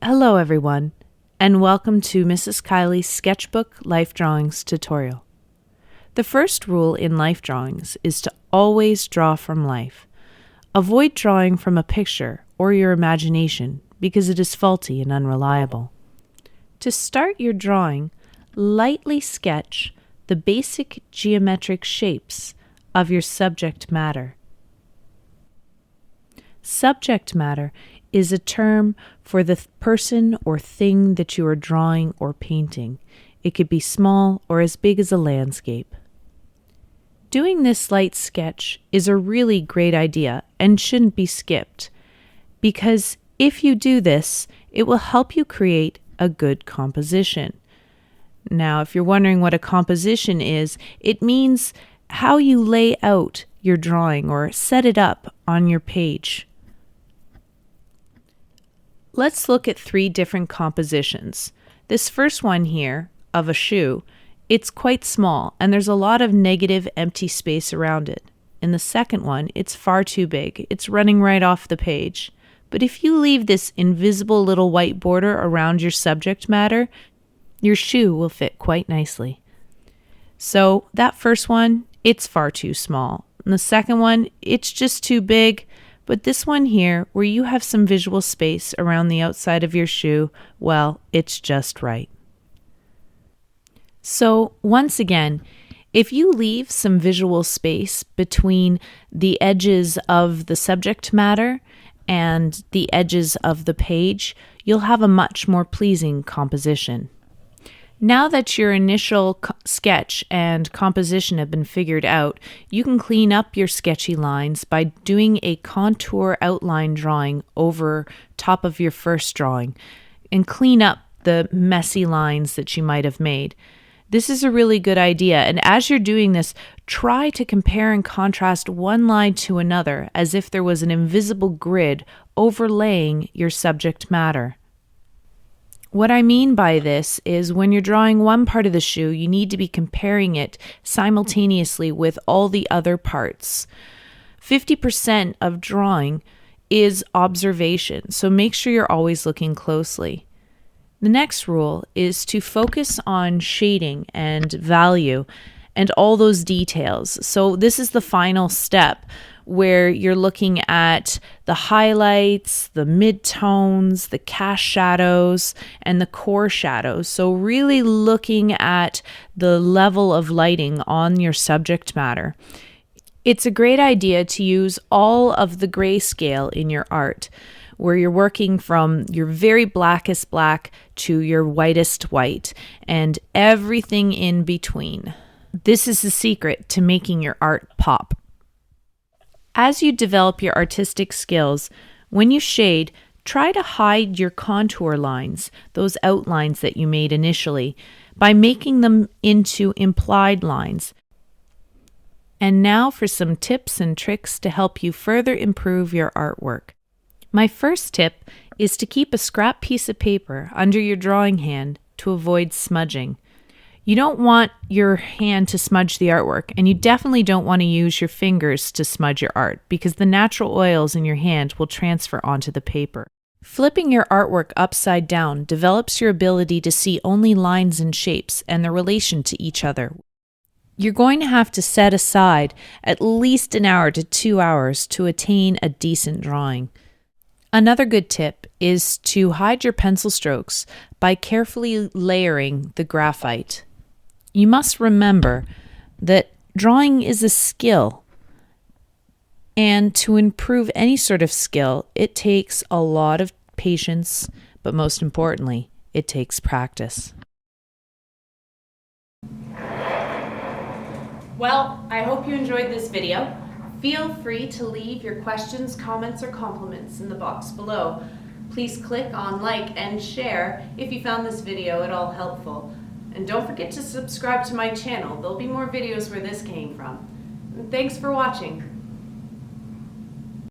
Hello everyone, and welcome to Mrs. Kiely's Sketchbook Life Drawings tutorial. The first rule in life drawings is to always draw from life. Avoid drawing from a picture or your imagination because it is faulty and unreliable. To start your drawing, lightly sketch the basic geometric shapes of your subject matter. Subject matter is a term for the person or thing that you are drawing or painting. It could be small or as big as a landscape. Doing this light sketch is a really great idea and shouldn't be skipped, because if you do this, it will help you create a good composition. Now, if you're wondering what a composition is, it means how you lay out your drawing or set it up on your page. Let's look at 3 different compositions. This first one here, of a shoe, it's quite small and there's a lot of negative empty space around it. In the second one, it's far too big. It's running right off the page. But if you leave this invisible little white border around your subject matter, your shoe will fit quite nicely. So that first one, it's far too small. And the second one, it's just too big. But this one here, where you have some visual space around the outside of your shoe, well, it's just right. So once again, if you leave some visual space between the edges of the subject matter and the edges of the page, you'll have a much more pleasing composition. Now that your initial sketch and composition have been figured out, you can clean up your sketchy lines by doing a contour outline drawing over top of your first drawing and clean up the messy lines that you might have made. This is a really good idea, and as you're doing this, try to compare and contrast one line to another as if there was an invisible grid overlaying your subject matter. What I mean by this is when you're drawing one part of the shoe, you need to be comparing it simultaneously with all the other parts. 50% of drawing is observation, so make sure you're always looking closely. The next rule is to focus on shading and value and all those details. So this is the final step where you're looking at the highlights, the midtones, the cast shadows, and the core shadows. So really looking at the level of lighting on your subject matter. It's a great idea to use all of the grayscale in your art, where you're working from your very blackest black to your whitest white and everything in between. This is the secret to making your art pop. As you develop your artistic skills, when you shade, try to hide your contour lines, those outlines that you made initially, by making them into implied lines. And now for some tips and tricks to help you further improve your artwork. My first tip is to keep a scrap piece of paper under your drawing hand to avoid smudging. You don't want your hand to smudge the artwork, and you definitely don't want to use your fingers to smudge your art because the natural oils in your hand will transfer onto the paper. Flipping your artwork upside down develops your ability to see only lines and shapes and their relation to each other. You're going to have to set aside at least an hour to 2 hours to attain a decent drawing. Another good tip is to hide your pencil strokes by carefully layering the graphite. You must remember that drawing is a skill, and to improve any sort of skill, it takes a lot of patience, but most importantly, it takes practice. Well, I hope you enjoyed this video. Feel free to leave your questions, comments, or compliments in the box below. Please click on like and share if you found this video at all helpful. And don't forget to subscribe to my channel. There'll be more videos where this came from. And thanks for watching.